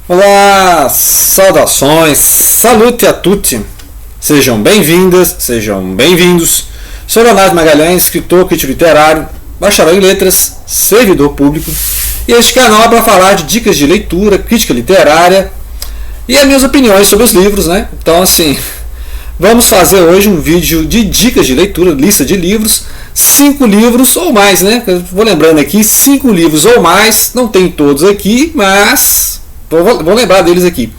Olá, saudações, salute a tutti, sejam bem-vindas, sejam bem-vindos. Sou Leonardo Magalhães, escritor, crítico literário, bacharel em letras, servidor público, e este canal é para falar de dicas de leitura, crítica literária e as minhas opiniões sobre os livros, né? Então, assim, vamos fazer hoje um vídeo de dicas de leitura, lista de livros, 5 livros ou mais, né? Eu vou lembrando aqui, 5 livros ou mais, não tem todos aqui, mas vou lembrar deles aqui.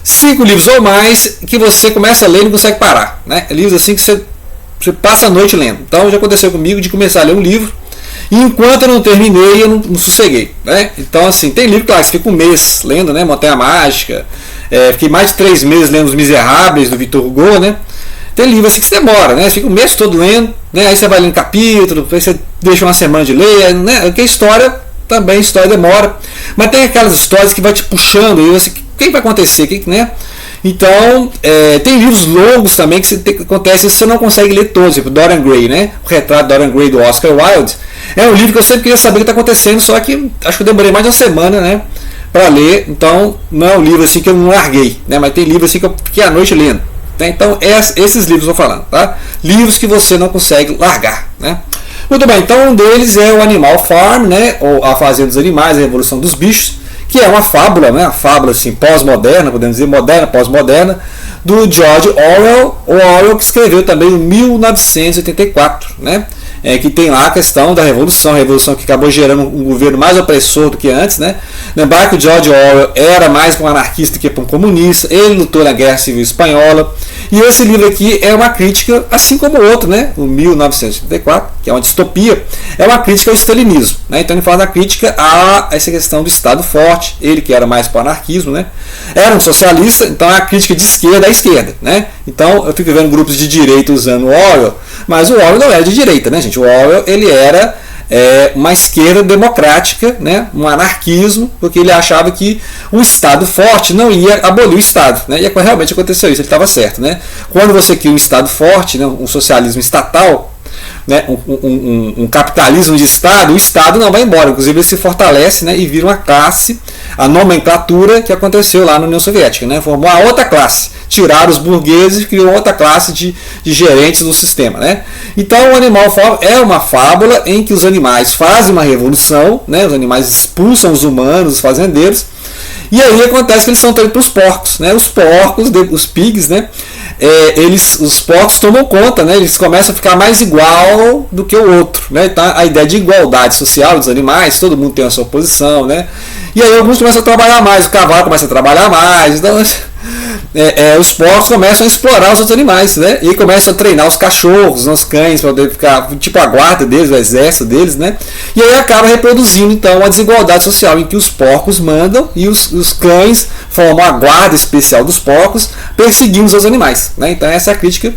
5 livros ou mais que você começa a ler e não consegue parar, né? Livros assim que você passa a noite lendo. Então já aconteceu comigo de começar a ler um livro e enquanto eu não terminei eu não sosseguei, né? Então assim, tem livro, claro, que você fica um mês lendo, né? Montanha Mágica, fiquei mais de 3 meses lendo Os Miseráveis do Victor Hugo, né? Tem livro assim que você demora, né? Você fica um mês todo lendo, né? Aí você vai lendo capítulo, aí você deixa uma semana de ler, né? Porque a história também, a história demora, mas tem aquelas histórias que vai te puxando e você, o que vai acontecer, né? Então tem livros longos também que acontece se você não consegue ler todos, tipo Dorian Gray, né? O Retrato de Dorian Gray do Oscar Wilde é um livro que eu sempre queria saber o que está acontecendo, só que acho que eu demorei mais de uma semana, né, para ler. Então não é um livro assim que eu não larguei, né? Mas tem livros assim que eu fiquei à noite lendo, né? Então esses livros eu vou falando, tá? Livros que você não consegue largar, né? Muito bem, então um deles é o Animal Farm, né, ou A Fazenda dos Animais, a Revolução dos Bichos, que é uma fábula, né, uma fábula assim, pós-moderna, podemos dizer moderna, pós-moderna, do George Orwell, o Orwell que escreveu também em 1984, né, que tem lá a questão da revolução, a revolução que acabou gerando um governo mais opressor do que antes, né. Lembrar que o George Orwell era mais um anarquista que um comunista, ele lutou na Guerra Civil Espanhola, e esse livro aqui é uma crítica, assim como o outro, né, o 1984, que é uma distopia, é uma crítica ao stalinismo, né? Então ele faz uma crítica a essa questão do Estado forte, ele que era mais para o anarquismo, né? Era um socialista, então é a crítica de esquerda à esquerda, né? Então eu fico vendo grupos de direita usando o Orwell, mas o Orwell não era de direita, né, gente? O Orwell ele era uma esquerda democrática, né, um anarquismo, porque ele achava que um Estado forte não ia abolir o Estado, né, e realmente aconteceu isso, ele estava certo, né? Quando você cria um Estado forte, né, um socialismo estatal, né, um capitalismo de Estado, o Estado não vai embora, inclusive ele se fortalece, né, e vira uma classe, a nomenclatura que aconteceu lá na União Soviética, né, formou a outra classe, tiraram os burgueses e criou outra classe de gerentes do sistema, né. Então o Animal Farm é uma fábula em que os animais fazem uma revolução, né, os animais expulsam os humanos, os fazendeiros, e aí acontece que eles são traídos para os porcos, né, os porcos, os pigs, né, os porcos tomam conta, né? Eles começam a ficar mais igual do que o outro, né? Então a ideia de igualdade social dos animais, todo mundo tem a sua posição, né? E aí alguns começam a trabalhar mais, o cavalo começa a trabalhar mais, então os porcos começam a explorar os outros animais, né? E começam a treinar os cachorros, os cães, para poder ficar tipo a guarda deles, o exército deles, né? E aí acaba reproduzindo então a desigualdade social em que os porcos mandam e os cães formam a guarda especial dos porcos, perseguindo os animais, né? Então essa é a crítica.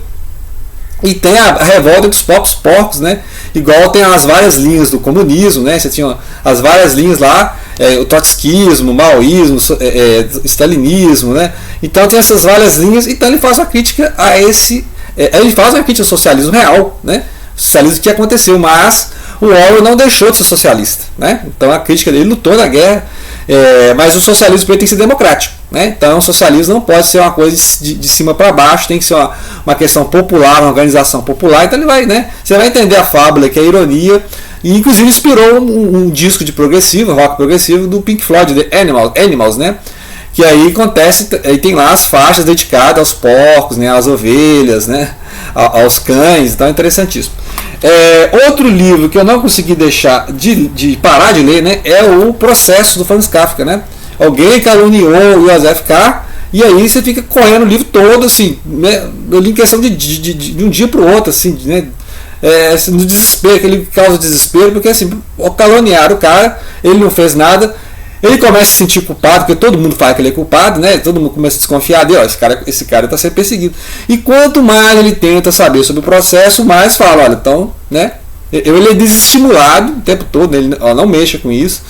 E tem a revolta dos próprios porcos, né? Igual tem as várias linhas do comunismo, né? Você tinha as várias linhas lá, o trotskismo, o maoísmo, stalinismo, né? Então tem essas várias linhas, então ele faz uma crítica a esse, ele faz uma crítica ao socialismo real, né? O socialismo que aconteceu, mas o Orwell não deixou de ser socialista, né? Então a crítica dele lutou na guerra, mas o socialismo tem que ser democrático, né? Então o socialismo não pode ser uma coisa de cima para baixo, tem que ser uma questão popular, uma organização popular. Então ele vai, né? Você vai entender a fábula, que é a ironia, e inclusive inspirou um disco de progressivo, rock progressivo do Pink Floyd, The Animals, né? Que aí acontece, aí tem lá as faixas dedicadas aos porcos, né? Às ovelhas, né? Aos cães, então é interessantíssimo. Outro livro que eu não consegui deixar de parar de ler, né, é o Processo do Franz Kafka, né? Alguém caluniou o Joseph K. E aí você fica correndo o livro todo, assim, né? Eu li em questão de um dia para o outro, assim, né? No desespero, que ele causa desespero, porque assim, caluniaram o cara, ele não fez nada. Ele começa a se sentir culpado, porque todo mundo fala que ele é culpado, né? Todo mundo começa a desconfiar dele, esse cara está sendo perseguido. E quanto mais ele tenta saber sobre o processo, mais fala, olha, então, né? Ele é desestimulado o tempo todo, ele não mexa com isso.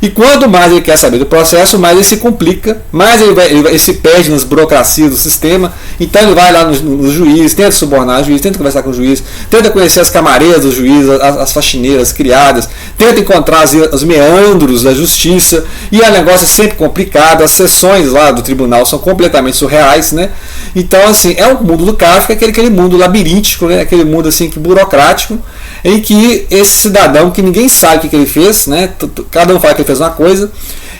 E quanto mais ele quer saber do processo, mais ele se complica, mais ele se perde nas burocracias do sistema. Então ele vai lá no juiz, tenta subornar o juiz, tenta conversar com o juiz, tenta conhecer as camareiras do juiz, as faxineiras, as criadas, tenta encontrar os meandros da justiça, e o negócio é sempre complicado, as sessões lá do tribunal são completamente surreais, né? Então, assim, é o mundo do Kafka, aquele mundo labiríntico, né? Aquele mundo assim, burocrático, em que esse cidadão, que ninguém sabe o que ele fez, né? Cada um fala que ele fez uma coisa,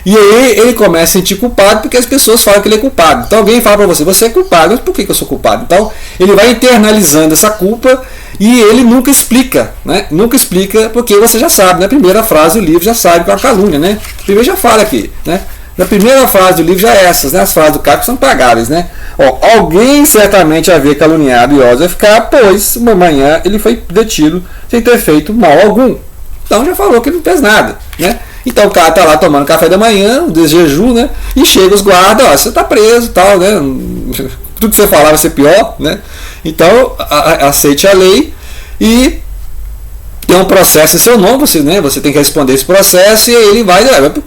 e aí ele começa a sentir culpado porque as pessoas falam que ele é culpado. Então alguém fala para você é culpado, mas por que eu sou culpado? Então ele vai internalizando essa culpa e ele nunca explica, né? Nunca explica, porque você já sabe, na primeira frase do livro já sabe que é uma calúnia, né? Primeiro já fala aqui, né? Na primeira frase do livro já é essas, né? As frases do Kafka são pagáveis, né? Alguém certamente havia caluniado Joseph K, pois uma manhã ele foi detido sem ter feito mal algum. Então já falou que ele não fez nada, né? Então o cara tá lá tomando café da manhã, um desjejum, né? E chega os guardas, você tá preso, tal, né? Tudo que você falar vai ser pior, né? Então aceite a lei e tem um processo em seu nome, você tem que responder esse processo, e aí ele vai, o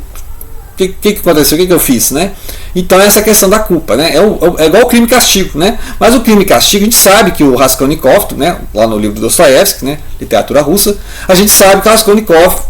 que aconteceu, o que eu fiz, né? Então essa questão da culpa, né? É igual o crime e castigo, né? Mas o crime e castigo, a gente sabe que o Raskolnikov, né? Lá no livro do Dostoiévski, né? Literatura russa, a gente sabe que o Raskolnikov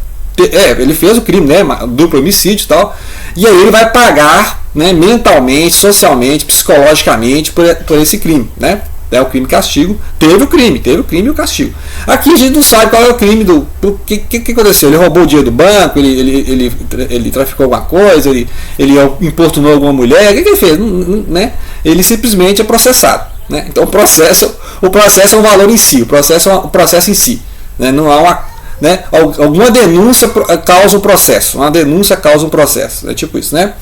ele fez o crime, né? Duplo homicídio e tal, e aí ele vai pagar, né? Mentalmente, socialmente, psicologicamente por esse crime, né? É o crime e castigo. Teve o crime e o castigo. Aqui a gente não sabe qual é o crime o que aconteceu. Ele roubou o dinheiro do banco, ele traficou alguma coisa, ele importunou alguma mulher, o que ele fez? Né? Ele simplesmente é processado, né? Então o processo é um valor em si, o processo é um processo em si, né? Não há uma, né? Alguma denúncia causa um processo, uma denúncia causa um processo, é tipo isso, né?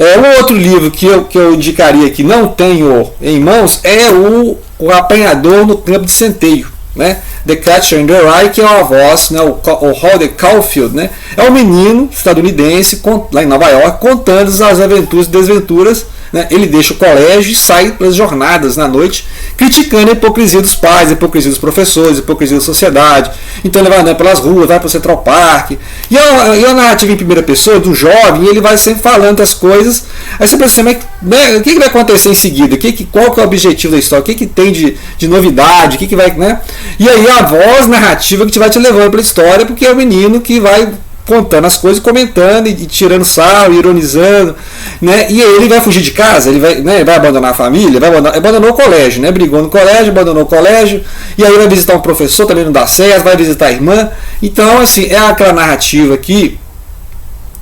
Um outro livro que eu indicaria que não tenho em mãos é o Apanhador no Campo de Centeio, né? The Catcher in the Rye, que é uma voz, né? o Howard Caulfield, né? É um menino estadunidense lá em Nova York contando as aventuras e desventuras, né? Ele deixa o colégio e sai para as jornadas na noite, criticando a hipocrisia dos pais, a hipocrisia dos professores, a hipocrisia da sociedade. Então ele vai andando pelas ruas, vai para o Central Park, e a narrativa em primeira pessoa do jovem, ele vai sempre falando das coisas. Aí você pensa, né, o que vai acontecer em seguida? Qual que é o objetivo da história? O que tem de novidade? O que vai, né? E aí a voz narrativa que vai te levando para a história, porque é o menino que vai contando as coisas, comentando e tirando sarro, ironizando, né? E aí ele vai fugir de casa, ele vai, né, vai abandonar a família, abandonou o colégio, né? Brigou no colégio, abandonou o colégio, e aí vai visitar um professor, também não dá certo, vai visitar a irmã. Então, assim, é aquela narrativa que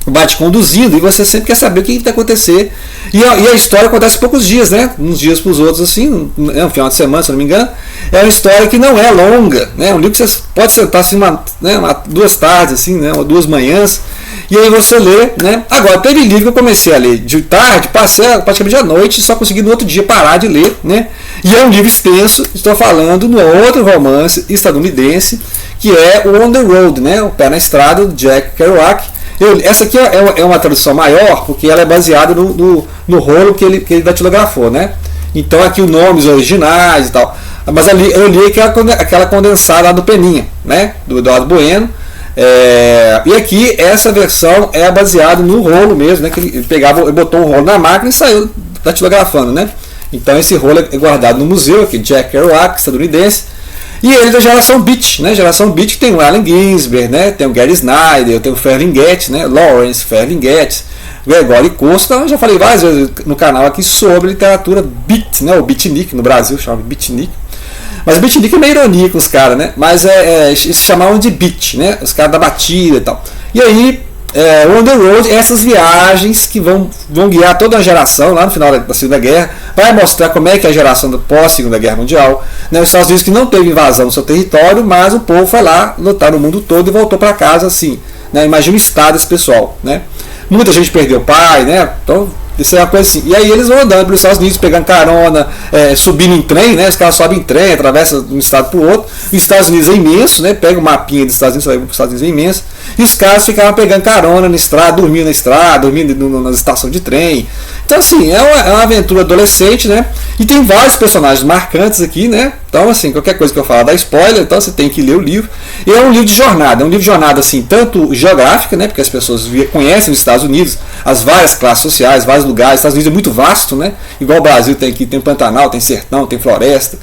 vai te conduzindo e você sempre quer saber o que vai acontecer. E a história acontece em poucos dias, né? Uns dias para os outros, assim, no final de semana, se eu não me engano. É uma história que não é longa, né? Um livro que você pode sentar assim, duas tardes, assim, né? Ou 2 manhãs, e aí você lê, né? Agora, teve livro que eu comecei a ler de tarde, passei praticamente à noite, e só consegui no outro dia parar de ler, né? E é um livro extenso, estou falando no outro romance estadunidense, que é o On the Road, né? O Pé na Estrada, do Jack Kerouac. Essa aqui é uma tradução maior, porque ela é baseada no rolo que ele datilografou, né? Então aqui os nomes originais e tal. Mas ali eu li aquela condensada lá do Peninha, né? Do Eduardo Bueno. E aqui essa versão é baseada no rolo mesmo, né? Que ele botou um rolo na máquina e saiu datilografando, né? Então esse rolo é guardado no museu aqui, Jack Kerouac, estadunidense. E ele da geração Beat, né? Geração Beat que tem o Allen Ginsberg, né? Tem o Gary Snyder, tem o Ferlinghetti, né? Lawrence Ferlinghetti, Gregory Corso. Então eu já falei várias vezes no canal aqui sobre literatura Beat, né? O Beatnik no Brasil chama de Beatnik. Mas o Beatnik é meio ironia com os caras, né? Mas se chamavam de Beat, né? Os caras da batida e tal. E aí, On the Road, essas viagens que vão guiar toda a geração lá no final da Segunda Guerra, vai mostrar como é que é a geração do pós-Segunda Guerra Mundial, né? Os Estados Unidos que não teve invasão no seu território, mas o povo foi lá lutar no mundo todo e voltou para casa assim, né? Imagina o estado desse pessoal, né? Muita gente perdeu o pai, né? Então isso é uma coisa assim. E aí eles vão andando pelos Estados Unidos, pegando carona, subindo em trem, né? Os caras sobem em trem, atravessam de um estado para o outro. Os Estados Unidos é imenso, né? Pega o mapinha dos Estados Unidos, vai para os Estados Unidos é imenso. E os caras ficavam pegando carona na estrada, dormindo na estrada, dormindo na estação de trem. Então assim, é uma aventura adolescente, né? E tem vários personagens marcantes aqui, né? Então assim, qualquer coisa que eu falar dá spoiler, então você tem que ler o livro. E é um livro de jornada, assim, tanto geográfica, né? Porque as pessoas conhecem os Estados Unidos, as várias classes sociais, vários lugares. Os Estados Unidos é muito vasto, né? Igual o Brasil tem aqui, tem Pantanal, tem sertão, tem floresta.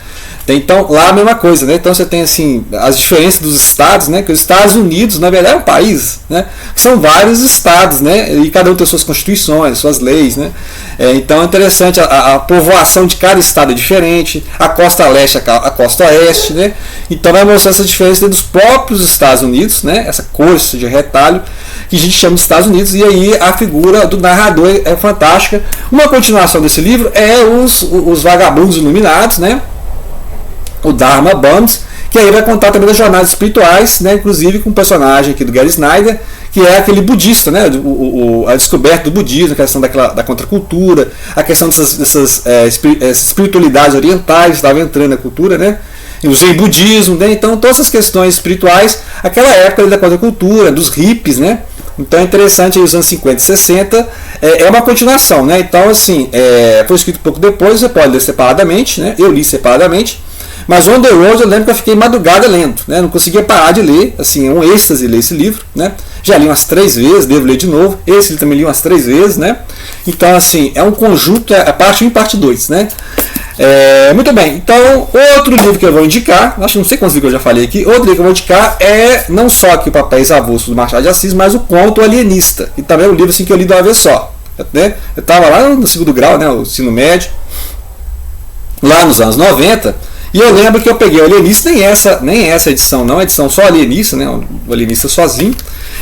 Então lá a mesma coisa, né? Então você tem assim as diferenças dos estados, né? Que os Estados Unidos na verdade é um país, né? São vários estados, né? E cada um tem suas constituições, suas leis, né? Então é interessante, a povoação de cada estado é diferente, a costa leste, a costa oeste, né? Então vai mostrar essa diferença dos próprios Estados Unidos, né? Essa coxa de retalho que a gente chama de Estados Unidos, e aí a figura do narrador é fantástica. Uma continuação desse livro é os Vagabundos Iluminados, né? O Dharma Bums, que aí vai contar também das jornadas espirituais, né, inclusive com um personagem aqui do Gary Snyder, que é aquele budista, né, a descoberta do budismo, a questão da contracultura, a questão dessas espiritualidades orientais que estavam entrando na cultura, né, e o Zen budismo, né, então todas essas questões espirituais, aquela época da contracultura, dos hippies, né. Então é interessante, aí, os anos 50 e 60 é uma continuação, né, então assim, foi escrito pouco depois, você pode ler separadamente, né, eu li separadamente. Mas On the Road eu lembro que eu fiquei madrugada lendo, né? Não conseguia parar de ler, assim, é um êxtase ler esse livro, né? Já li umas 3 vezes, devo ler de novo. Esse livro também li umas 3 vezes, né? Então, assim, é um conjunto, é parte 1 e parte 2, né? Muito bem, então outro livro que eu vou indicar, acho que não sei quantos livros eu já falei aqui, outro livro que eu vou indicar é não só aqui o Papéis Avulsos do Machado de Assis, mas o Conto Alienista, que também é um livro assim, que eu li de uma vez só, né? Eu estava lá no 2º grau, né? O ensino médio, lá nos anos 90. E eu lembro que eu peguei o Alienista, nem essa edição não, a edição só Alienista, né, o Alienista sozinho.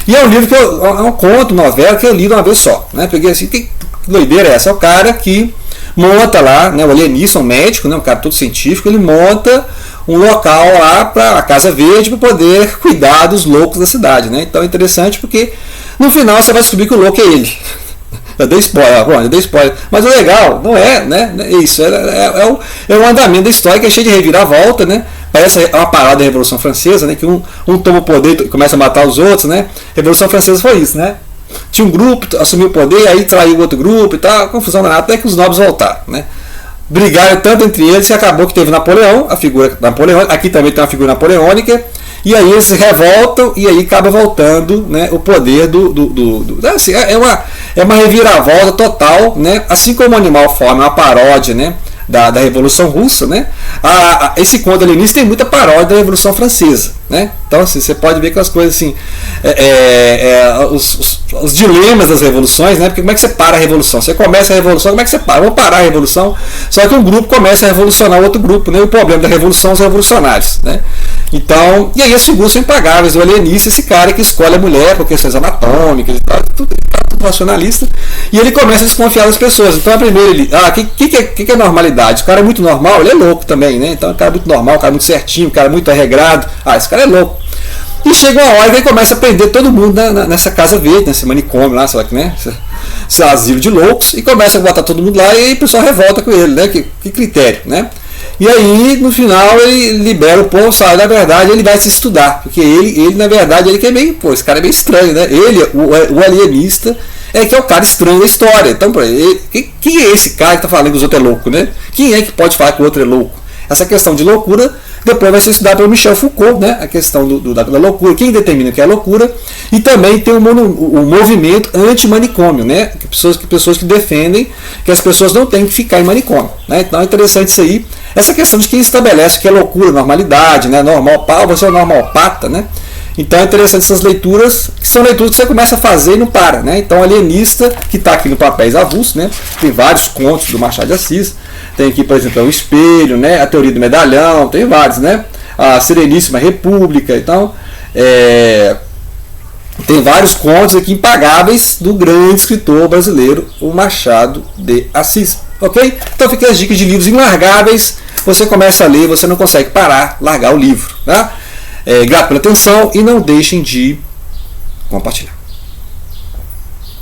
E é um livro que é um conto, novela, que eu li de uma vez só. Né, peguei assim, que doideira é essa? É o cara que monta lá, né, o alienista, um médico, né, um cara todo científico, ele monta um local lá para a Casa Verde para poder cuidar dos loucos da cidade. Né. Então é interessante porque no final você vai descobrir que o louco é ele. Eu dei spoiler, mas o legal não é, né? Isso, é um andamento da história que é cheio de reviravolta, né? Parece uma parada da Revolução Francesa, né? Que um toma o poder e começa a matar os outros, né? A Revolução Francesa foi isso, né? Tinha um grupo, assumiu o poder, aí traiu o outro grupo e tal, confusão danada, até que os nobres voltaram, né? Brigaram tanto entre eles que acabou que teve Napoleão, a figura napoleônica, aqui também tem uma figura napoleônica. E aí eles se revoltam e aí acaba voltando, né, o poder assim, é uma reviravolta total, né, assim como o Animal Farm é uma paródia, né, da Revolução Russa, né, esse conto alienista tem muita paródia da Revolução Francesa, né, então assim, você pode ver que as coisas assim, os dilemas das revoluções, né, porque como é que você para a revolução? Você começa a revolução, como é que você para? Vamos parar a revolução, só que um grupo começa a revolucionar o outro grupo, né, o problema da revolução são os revolucionários, né. Então, e aí as figuras são impagáveis, o alienista, esse cara que escolhe a mulher por questões anatômicas e tal, tudo racionalista, e ele começa a desconfiar das pessoas. Então, primeiro ele, que é normalidade? O cara é muito normal, ele é louco também, né? Então, o cara é muito normal, o cara é muito certinho, o cara é muito arregrado, esse cara é louco. E chega uma hora que ele começa a prender todo mundo nessa Casa Verde, nesse manicômio lá, sei lá que, né? Esse asilo de loucos, e começa a botar todo mundo lá, e aí o pessoal revolta com ele, né? Que critério, né? E aí, no final, ele libera o povo, sabe? Na verdade, ele vai se estudar. Porque ele na verdade, ele que é meio. Pô, esse cara é meio estranho, né? Ele, o alienista, é que é o cara estranho da história. Então, quem é esse cara que está falando que os outros é louco, né? Quem é que pode falar que o outro é louco? Essa questão de loucura depois vai ser estudada pelo Michel Foucault, né? A questão da loucura, quem determina o que é loucura. E também tem o movimento anti-manicômio, né? Pessoas que defendem que as pessoas não têm que ficar em manicômio, né? Então é interessante isso aí. Essa questão de quem estabelece o que é loucura, normalidade, né? Normal, você é um normalpata, né? Então é interessante essas leituras, que são leituras que você começa a fazer e não para, né? Então, Alienista, que está aqui no Papéis Avulsos, né? Tem vários contos do Machado de Assis. Tem aqui, por exemplo, o Espelho, né? A Teoria do Medalhão, tem vários, né? A Sereníssima República, então tem vários contos aqui impagáveis do grande escritor brasileiro, o Machado de Assis. Ok? Então fica as dicas de livros inlargáveis. Você começa a ler, você não consegue parar, largar o livro. Tá? Grato pela atenção e não deixem de compartilhar.